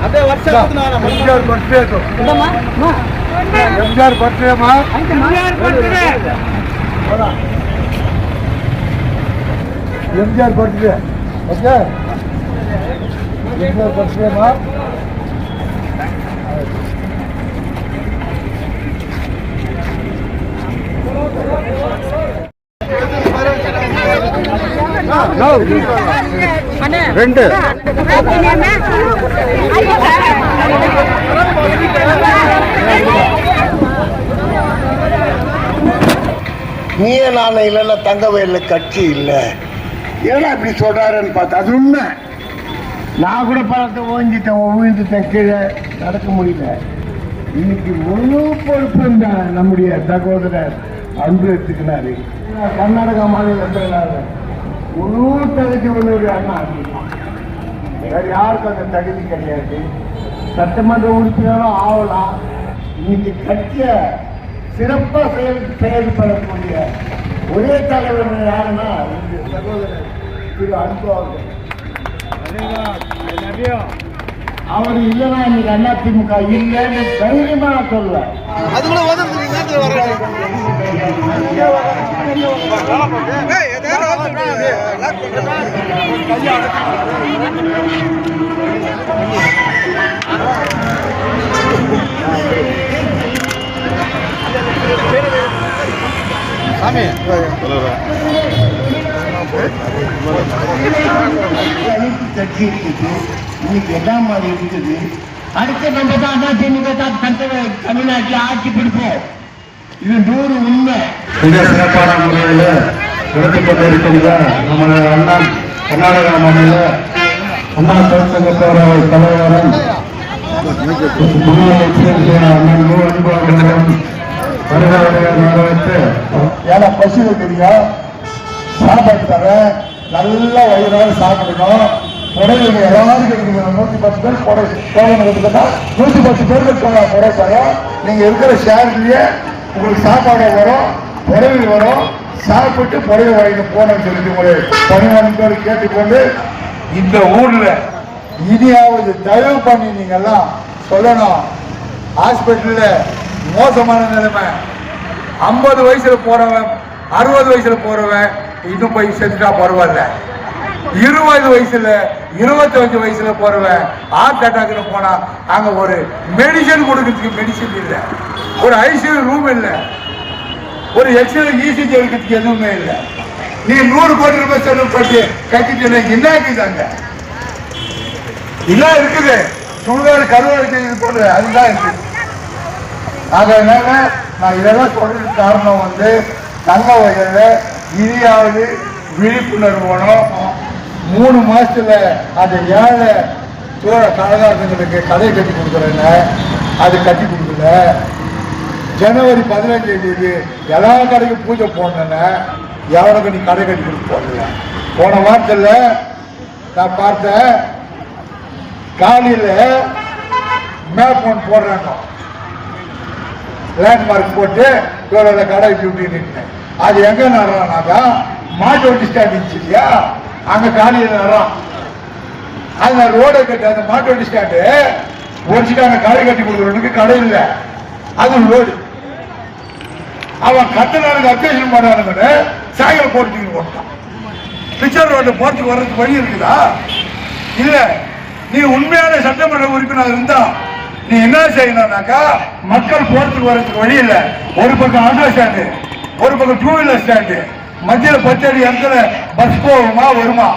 అదే వర్షం ఎంజార్ బర్త్డేమా ఎంజార్ birthday okay ఎంజార్ బర్త్డేమా ரெண்டு நீயே நான் இல்லைன்னா தங்கவேல கட்சி இல்லை ஏன்னா இப்படி சொல்றாருன்னு பார்த்தா அது உண்மை. நான் கூட பழத்தை ஓய்ந்துட்டேன் கீழே நடக்க முடியல. இன்னைக்கு முழு பொறுப்பு நம்முடைய சகோதரர் அன்பு எடுத்துக்கினாரு. கர்நாடகா மாநில முழு தகுதி உள்ளவர் அண்ணா. வேற யாருக்கும் அந்த தகுதி கிடையாது. சட்டமன்ற உறுப்பினரும் ஆகலாம். இன்னைக்கு கட்சியை சிறப்பா செயல்படக்கூடிய ஒரே தலைவர் யாருன்னா சகோதரர் திரு அன்பு அவர்கள். அவர் இல்லைன்னா இன்னைக்கு அண்ணா திமுக இல்லைன்னு தைரியமா நான் சொல்லுவேன். கட்சி இருக்குது இன்னைக்கு என்ன மாதிரி இருக்குது. அடுத்த நம்ம தான் அதிமுக தான் தமிழ்நாட்டில் ஆட்சி பிடிப்போம். இது 100 உண்மை. மிக சிறப்பான முறையில் நடத்தி கொண்டிருக்கின்ற நம்ம அண்ணா கர்நாடகா மாநில அண்ணா தொழிற்சங்க பேரவை தலைவரும் ஏன்னா பசு தெரியும் சாப்பாடு தர நல்ல வயிறாக சாப்பிடணும். புடவைங்க எல்லாரும் கிடைக்குது. 110 பேர் புடவை எடுத்துக்கிட்டா 110 பேருக்கு புடவை தரோம். நீங்க இருக்கிற ஷேர்லயே உங்களுக்கு சாப்பாடு வரும், புடவை வரும். சாப்பிட்டு புடவை வாங்கிட்டு போனோம்னு சொல்லிட்டு ஒரு 11 பேர் கேட்டுக்கொண்டு இந்த ஊர்ல இனியாவது தயவு பண்ணி நீங்க எல்லாம் சொல்லணும். ஹாஸ்பிட்டல்ல மோசமான நிலைமை. 50 வயசுல போறவன் 60 வயசுல போறவன் இன்னும் போய் செத்துட்டா பரவாயில்ல. 20 வயசுல 25 வயசுல போறவன் ஹார்ட் அட்டாக்ல போனா அங்க ஒரு மெடிசன் கொடுக்கறதுக்கு மெடிசன் இல்லை, ஒரு ஐசியூ ரூம் இல்லை, ஒரு எக்ஸ்ரே இசிஜி எடுக்கிறதுக்கு எதுவுமே இல்லை. நீ 100 கோடி ரூபாய் செலவு பண்ணி கட்டிட்டு என்ன இருக்குதாங்க இதெல்லாம் இருக்குது. சுடுகாடு கருவாடு போடுற அதுதான் இருக்குது. அதனால நான் இதெல்லாம் சொல்றதுக்கு காரணம் தங்க வகையில இனியாவது விழிப்புணர்வு வேணும். 3 மாசத்துல அந்த ஏழை சோழ கழகாரங்களுக்கு கதை கட்டி கொடுக்குறேன்னு அது கட்டி கொடுக்கல. ஜனவரி 15 எல்லா கடைக்கும் பூஜை போடணுன்னு எவனுக்கு நீ கடை கட்டி கொடுத்து போடல. போன வாரத்தில் நான் பார்த்தேன் காலையில் மேப் ஒன்று போடுறாங்க, லேண்ட்மார்க் போட்டு இவ்வளோ கடை டியூட்டின்னு. அது எங்க நடுறானாக்கா மாட்டு வண்டி ஸ்டாண்ட் இருந்துச்சு இல்லையா, அங்க காலையில் நடுறான். அந்த ரோடை கட்டி அந்த மாட்டு வண்டி ஸ்டாண்டு ஒடிச்சுட்டு அந்த கடை கட்டி கொடுக்குறவனுக்கு கடை இல்லை, அது ரோடு. அவன் கட்டணானுக்கு அப்டேஷன் பண்ணானுங்கன்னு சாயங்காலம் போட்டு போட்டான். பிக்சர் ரோடு போறதுக்கு வர்றதுக்கு வழி இருக்குதா? இல்ல. நீ உண்மையான சட்டமன்ற உறுப்பினர் இருந்தா நீ என்ன செய்யணும்னாக்கா மக்கள் போறதுக்கு வர்றதுக்கு வழி இல்லை. ஒரு பக்கம் ஆட்டோ ஸ்டாண்டு, ஒரு பக்கம் 2 வீலர் ஸ்டாண்டு, மத்தியில் 10 அடி இடத்துல பஸ் போகுமா வருமா,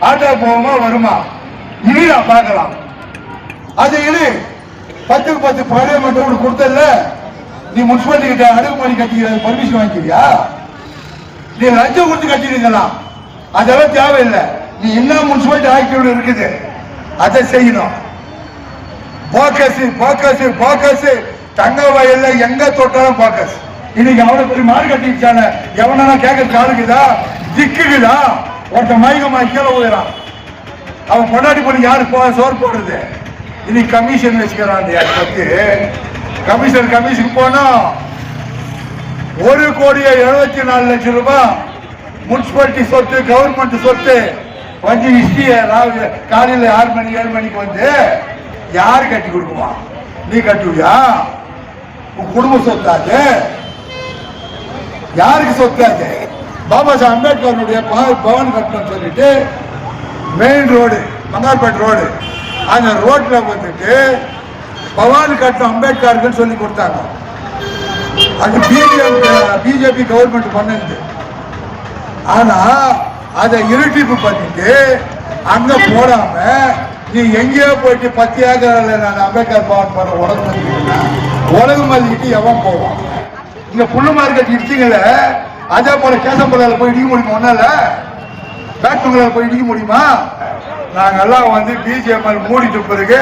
ஆட்டோ போகுமா வருமா, இனி நான் பார்க்கலாம். அது இது 10க்கு 10 பழைய மட்டும் கொடுத்தல. நீ முனிசிபாலிட்டி கிட்ட அடுக்குமாடி கட்டிக்கிற பர்மிஷன் வாங்கிக்கிறியா? நீ லஞ்சம் கொடுத்து கட்டிடுங்களா? அதெல்லாம் தேவையில்லை. நீ என்ன முனிசிபாலிட்டி ஆக்டிவிட்டி இருக்குது அதை செய்யணும். போக்கஸ் தங்க வயல்ல எங்க தொட்டாலும் போக்கஸ். இன்னைக்கு அவ்வளவு பெரிய மாடு கட்டிச்சான எவனா கேட்கறது ஆளுக்குதா திக்குதா? ஒருத்த மயக்கமா கீழே போயிடான். அவன் கொண்டாடி போய் யாரு சோறு போடுறது? இன்னைக்கு கமிஷன் வச்சுக்கிறான். அதை பத்தி கமிஷனுக்கு போனோம். 1,74,00,000 ரூபாய் முனிசிபாலிட்டி சொத்து, கவர்மெண்ட் சொத்து வந்து ஹிஸ்டிய காலையில் 6 மணி 7 மணிக்கு வந்து யாரு கட்டி கொடுக்குமா? நீ கட்டுவியா? உன் குடும்ப சொத்தாது. யாருக்கு சொத்தாது? பாபா சாஹ் அம்பேத்கருடைய பவன் கட்டணும்னு சொல்லிட்டு மெயின் ரோடு மங்கார்பேட் ரோடு, அந்த ரோட்ல வந்துட்டு பவான் கட்டணம் அம்பேத்கருக்கு சொல்லி கொடுத்தாங்க. அது பிஜேபி கவர்மெண்ட் பண்ணது. ஆனா அதை இருட்டிப்பு பண்ணிட்டு அங்க போடாம நீ எங்கேயோ போயிட்டு 10 ஏக்கர்ல நான் அம்பேத்கர் பவன் பண்ண உலகம் மதிக்கிட்டு எவன் போவான்? இங்க புல்லு மார்க்கெட் இடிச்சிங்கல, அதே போல கேசம்பலால போய் இடிக்க முடியுமா? ஒன்னால பேட்மங்களால போய் இடிக்க முடியுமா? நாங்கெல்லாம் வந்து பிஜேபி மூடிட்டு பிறகு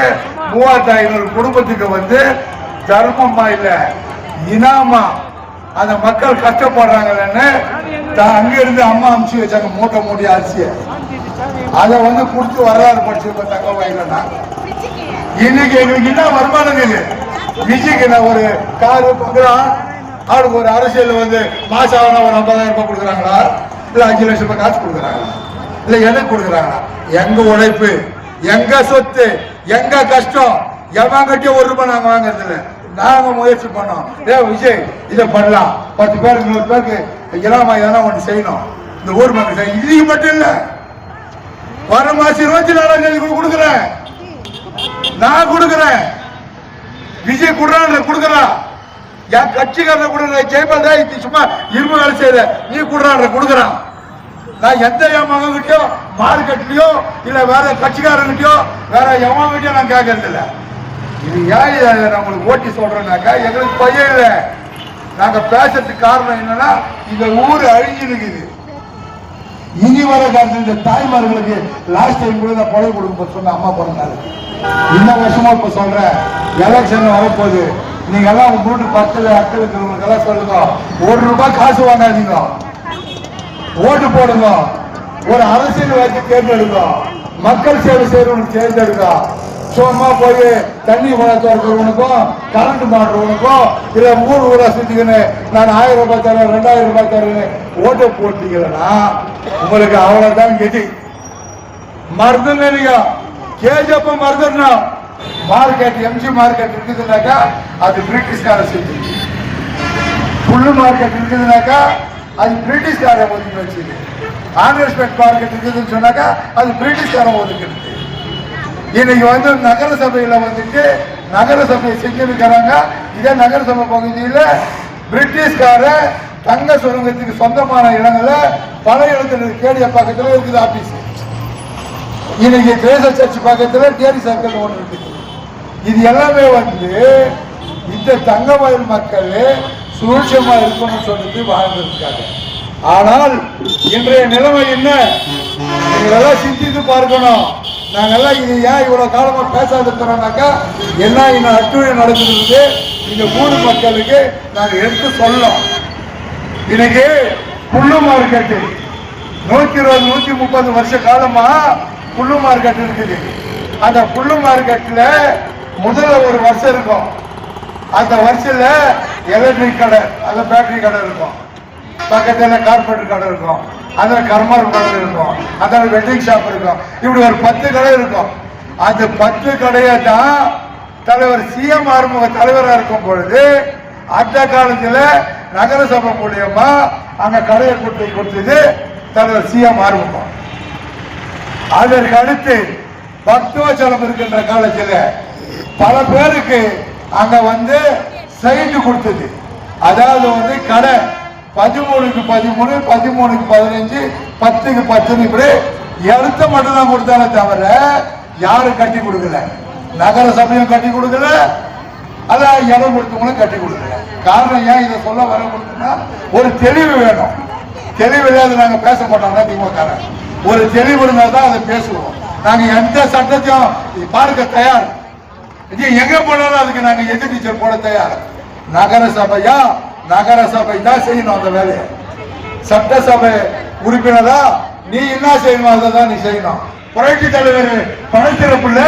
3500 குடும்பத்துக்கு வந்து தர்மமா இல்ல இனாமா அந்த மக்கள் கஷ்டப்படுறாங்கன்னு அங்க இருந்து அம்மா அமுச்சு வச்சாங்க மூட்டை அரிசிய. அதை வந்து கொடுத்து வரலாறு படிச்சிருப்போம் தங்க வயலா. இன்னைக்கு எங்களுக்கு என்ன வருமானம் இது? விஜய்க்கு நான் ஒரு காரு பங்குறான், அவனுக்கு ஒரு அரசியல் வந்து மாசம் ஆனா ஒரு 50,000 ரூபாய் கொடுக்குறாங்களா, இல்ல 5 லட்சம் ரூபாய் காசு கொடுக்குறாங்களா, இல்ல எனக்கு கொடுக்குறாங்களா? எங்க உழைப்பு, எங்க சொத்து, எங்க கஷ்டம், எவங்கிட்டயும் 1 ரூபாய் நாங்க வாங்கறது இல்லை. நாங்க முயற்சி பண்ணோம். விஜய் இதை பண்ணலாம், 10 பேருக்கு 100 பேருக்கு இல்லாம எதனா ஒன்று செய்யணும், இந்த ஊர் மக்கள் செய்ய. இது மட்டும் இல்ல, வர மாசம் 24ஆம் தேதி கொடுக்குறேன், நான் கொடுக்குறேன். விஜய் கொடுக்குறான், என் கட்சிக்காரனை கொடுக்குற ஜெயபால் இது சும்மா இரும்பு வேலை செய்யற, நீ கொடுக்குறான். நான் எந்த என் மகன்கிட்டயோ மார்க்கெட்லயோ இல்ல வேற கட்சிக்காரங்கிட்டயோ வேற எவன்கிட்டயோ நான் கேட்கறது இல்லை. இது ஏன் நம்மளுக்கு ஓட்டி சொல்றேன்னாக்கா, எங்களுக்கு பையன் இல்லை. நாங்க பேசுறதுக்கு காரணம் என்னன்னா, இந்த ஊர் அழிஞ்சு இருக்குது. இனி வர காலத்துல இந்த தாய்மார்களுக்கு லாஸ்ட் டைம் கூட நான் கொலை கொடுக்க சொன்ன அம்மா பிறந்தாரு. இந்த வருஷமா இப்ப சொல்றேன், எலெக்ஷன் வரப்போகுது. நீங்க எல்லாம் உங்க வீட்டு பக்கத்துல அக்கல் இருக்கிறவங்களுக்கு எல்லாம் சொல்லுங்க, 1 ரூபாய் காசு வாங்காதீங்க, ஓட்டு போடுங்க, ஒரு அரசியல்வாதி தேர்ந்தெடுங்க, மக்கள் சேவை செய்யறவனுக்கு தேர்ந்தெடுங்க. சும்மா போய் தண்ணி வளர்த்துறவனுக்கும் கரண்ட் மாட்டுறவனுக்கும் இல்ல ஊரா சுத்திக்கன்னு நான் 1000 ரூபாய் தரேன் 2000 ரூபாய் தரேன்னு ஓட்டு போட்டீங்கன்னா உங்களுக்கு அவ்வளவுதான் கெதி. மருந்துங்க கேஜப்ப மருந்துன்னா மார்க்கெட் எம்ஜி மார்க்கெட் இருக்குதுனாக்கா அது பிரிட்டிஷ்கார சுத்தி, புல்லு மார்க்கெட் இருக்குதுனாக்கா அது பிரிட்டிஷ்கார ஒதுக்கி வச்சுது, காங்கிரஸ் மார்க்கெட் இருக்குதுன்னு சொன்னாக்கா அது பிரிட்டிஷ்காரன் ஒதுக்கிடுது. இன்னைக்கு வந்து நகர சபையில வந்துட்டு நகர சபையை செஞ்சிருக்கிறாங்க. இதே நகர சபை பகுதியில் பிரிட்டிஷ்கார தங்க சுரங்கத்துக்கு சொந்தமான இடங்கள்ல பல இடத்துல கேடிய பக்கத்துல இருக்குது ஆபீஸ். இன்னைக்கு தேச சர்ச் பக்கத்துல டேரி சர்க்கிள் ஒன்று இருக்குது. இது எல்லாமே வந்து இந்த தங்க வயல் மக்கள் சுரட்சமா இருக்கணும்னு சொல்லிட்டு வாழ்ந்திருக்காங்க. ஆனால் இன்றைய நிலைமை என்ன? நீங்களெல்லாம் சிந்தித்து பார்க்கணும். நாங்கெல்லாம் இது ஏன் இவ்வளவு காலமா பேசாத இருக்கிறோம்னாக்கா, என்ன இன்னும் அட்டுழி நடக்குது இந்த ஊர் மக்களுக்கு நாங்க எடுத்து சொல்லலாம். இன்னைக்கு புல்லு மார்க்கெட்டு 120 130 வருஷ காலமா புல்லு மார்க்கெட் இருக்குது. அந்த புல்லு மார்க்கெட்ல முதல்ல ஒரு வருஷம் இருக்கும். அந்த வருஷத்துல எலக்ட்ரிக் கடை, அந்த பேட்டரி கடை இருக்கும், பக்கத்துல கார்பெண்டர் கடை இருக்கும், அதுல கர்மர் கடை இருக்கும், அதுல வெட்டிங் ஷாப் இருக்கும். இப்படி ஒரு 10 கடை இருக்கும். அந்த 10 கடையை தான் தலைவர் சிஎம் ஆறுமுக தலைவராக இருக்கும் பொழுது அந்த காலத்துல நகர சபை மூலியமா அங்க கடையை கொடுத்தது தலைவர் சிஎம் ஆறுமுகம். அதற்கு அடுத்து பக்தவச்சலம் இருக்கின்ற காலத்துல பல பேருக்கு அங்க வந்து சைட்டு கொடுத்தது. அதாவது வந்து கடை 13க்கு 13, 13க்கு 15, 10க்கு 10 இப்படி எழுத்த மட்டும் தான் கொடுத்தாலே தவிர யாரும் கட்டி கொடுக்கல. நகர சபையும் கட்டி கொடுக்கல, அதான் இடம் கொடுத்தவங்களும் கட்டி கொடுக்கல. காரணம் ஏன் இதை சொல்ல வர கொடுத்தா, ஒரு தெளிவு வேணும். தெளிவு இல்லாத நாங்க பேச மாட்டோம்னா திமுக ஒரு தெளிவு இருந்தால் தான் அதை பேசுவோம். நாங்க எந்த சட்டத்தையும் பார்க்க தயார். எங்க போனாலும் அதுக்கு நாங்க எதிர்நீச்சல் போட தயார். நகர சபையா நகர சபை தான் செய்யணும் அந்த வேலையை. சட்டசபை உறுப்பினரா நீ என்ன செய்யணும் அதை தான் நீ செய்யணும். புரட்சி தலைவர் பணத்திறப்புல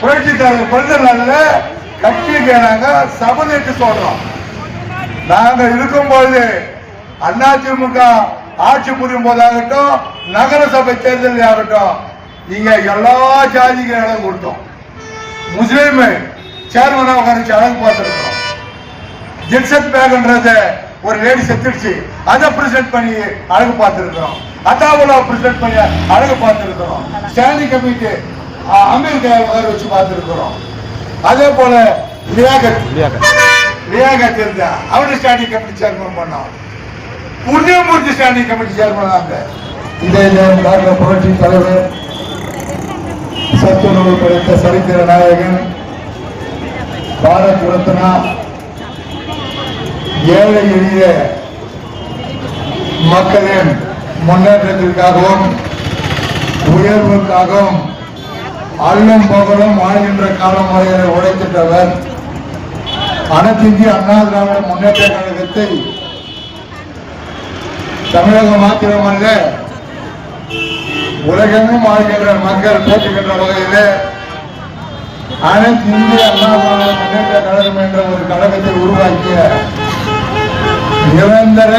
புரட்சி தலைவர் பிறந்த நாள்ல கட்சிக்கு நாங்க சபதேற்று சொல்றோம். நாங்க இருக்கும்போது அதிமுக ஆட்சி புரியும் போதாகட்டும், நகரசபை தேர்தல் ஆகட்டும், இங்க எல்லா ஜாதிக்கும் இடம் கொடுத்தோம். முஸ்லீம் சேர்மனா உட்காந்து அழகு பார்த்துருக்கோம். ஜென்சன் பேக்ன்றத ஒரு லேடி செத்துடுச்சு, அதை பிரசன்ட் பண்ணி அழகு பார்த்துருக்கிறோம். அத்தாவுலா பிரசன்ட் பண்ணி அழகு பார்த்துருக்கிறோம். ஸ்டாண்டிங் கமிட்டி அமெரிக்கா உட்கார வச்சு பார்த்துருக்கிறோம். அதே போல லியாகத் இருந்தா அவரு ஸ்டாண்டிங் கமிட்டி சேர்மன் பண்ணோம். புண்ணியமூர்த்தி ஸ்டாண்டிங் கமிட்டி சேர்மன் தாங்க. இதே டாக்டர் புரட்சி தலைவர், சத்துணவு படைத்த சரித்திர நாயகன், பாரத் ரத்னா, ஏழை எளிய மக்களின் முன்னேற்றத்திற்காகவும் உயர்வுக்காகவும் அல்லும் பகலும் வாழ்கின்ற காலம் வரையில உழைத்திட்டவர். அனைத்து இந்திய அண்ணா திராவிட முன்னேற்ற கழகத்தை தமிழகம் மாத்திரமல்ல உலகெங்கும் வாழ்கின்ற மக்கள் போற்றுகின்ற வகையில் அனைத்து இந்திய அண்ணா திராவிட முன்னேற்ற கழகம் என்ற ஒரு கழகத்தை உருவாக்கிய நிரந்தர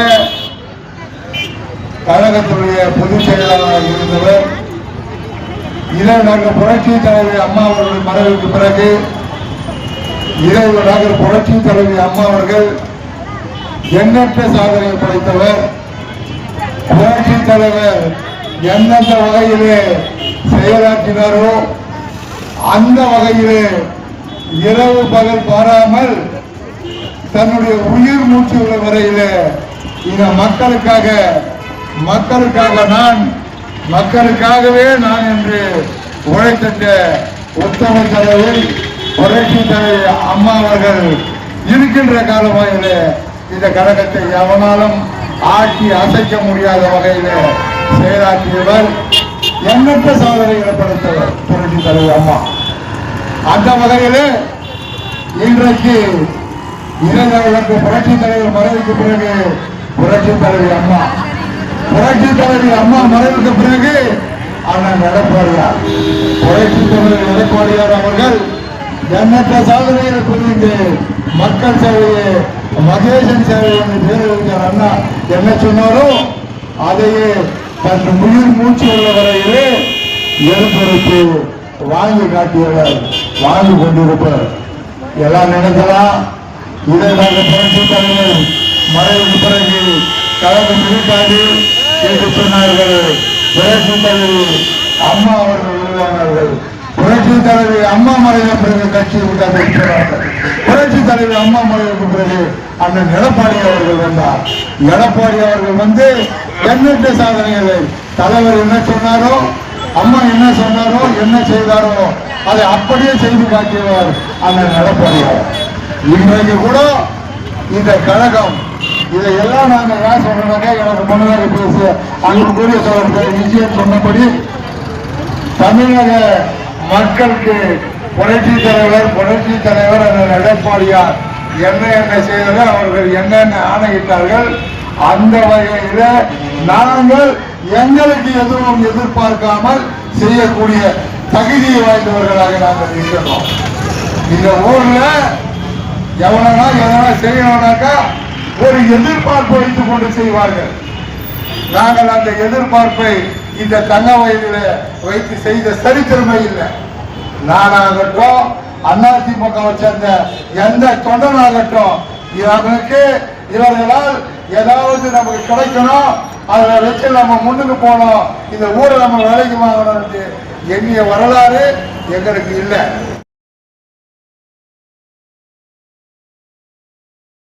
கழகத்துடைய பொதுச் செயலாளராக இருந்தவர். இதை நாங்கள் புரட்சி தலைவி அம்மா அவர்கள் மறைவுக்கு பிறகு இறைவனாக புரட்சி தலைவி அம்மா அவர்கள் எண்ணற்ற சாதனை படைத்தவர். புரட்சி தலைவர் எந்தெந்த வகையிலே செயலாற்றினாரோ அந்த வகையிலே இரவு பகல் பாராமல் தன்னுடைய உயிர் மூச்சு உள்ள வரையிலே இந்த மக்களுக்காக நான், மக்களுக்காகவே நான் என்று உழைத்திட்ட உத்தம தலைவர் புரட்சி தலைவி அம்மா அவர்கள் இருக்கின்ற காலமாக இந்த கழகத்தை எவனாலும் ஆட்சி அசைக்க முடியாத வகையில் செயலாற்றியவர். எண்ணற்ற சாதனைகளை படைத்தவர் புரட்சி தலைவி அம்மா. அந்த வகையில் இன்றைக்கு இளைஞர்களுக்கு புரட்சி தலைவர் மறைவுக்கு பிறகு புரட்சி தலைவி அம்மா, புரட்சி தலைவி அம்மா மறைவுக்கு பிறகு அண்ணன் எடப்பாடியார், புரட்சி தலைவர் எடப்பாடியார் அவர்கள் எண்ணற்ற சாதனைகளை புரிந்து மக்கள் சேவையை மகேசன் சேவை என்று பேர் வைத்தார். அண்ணா என்ன சொன்னாலும் அதையே தன் உயிர் மூச்சு உள்ள வரையிலே எடுத்துரைத்து வாழ்ந்து காட்டியவர், வாழ்ந்து கொண்டிருப்பவர். எல்லாம் நினைக்கலாம் இதை நாங்கள் புரட்சி தலைவர் மறைவுக்கு பிறகு கழகம் இருக்காது என்று சொன்னார்கள். புரட்சி தலைவி அம்மா அவர்கள் உருவானார்கள். புரட்சி தலைவி அம்மா மறைந்த பிறகு கட்சி விட்டார்கள். புரட்சி தலைவி அம்மா மறைவுக்கு பிறகு அண்ணன் எடப்பாடி அவர்கள் வந்தார். எடப்பாடி அவர்கள் வந்து எண்ணற்ற சாதனைகளை, தலைவர் என்ன சொன்னாரோ, அம்மா என்ன சொன்னாரோ, என்ன செய்தாரோ அதை அப்படியே செய்து காட்டியவர் அண்ணன் எடப்பாடி. இன்றைக்கு கூட இந்த கழகம் இதையெல்லாம் நாங்கள் ஏன் சொல்றோம்னாக்கா, எனக்கு முன்னதாக பேசிய அன்புக்குரிய சோழர்கள் நிச்சயம் சொன்னபடி தமிழக மக்களுக்கு புரட்சி தலைவர் அண்ணன் எடப்பாடியார் என்ன செய்தது, அவர்கள் என்னென்ன ஆணையிட்டார்கள், அந்த வகையில நாங்கள் எங்களுக்கு எதுவும் எதிர்பார்க்காமல் செய்யக்கூடிய தகுதியை வாய்ந்தவர்களாக நாங்கள் இருக்கிறோம். இந்த ஊர்ல எவனா எதனா செய்யணும்னாக்கா ஒரு எதிர்பார்ப்பு வைத்துக் கொண்டு செய்வார்கள். நாங்கள் அந்த எதிர்பார்ப்பை இந்த தங்க வயதில வைத்து செய்த சரித்திரமே இல்லை. நானாகட்டும், அதிமுகவை சேர்ந்த எந்த தொண்டனாகட்டும், இவர்களுக்கு இவர்களால் ஏதாவது நமக்கு கிடைக்கணும், அதை வச்சு நம்ம முன்னுக்கு போனோம், இந்த ஊரை நம்ம வேலைக்கு வாங்கணும் எண்ணிய வரலாறு எங்களுக்கு இல்லை.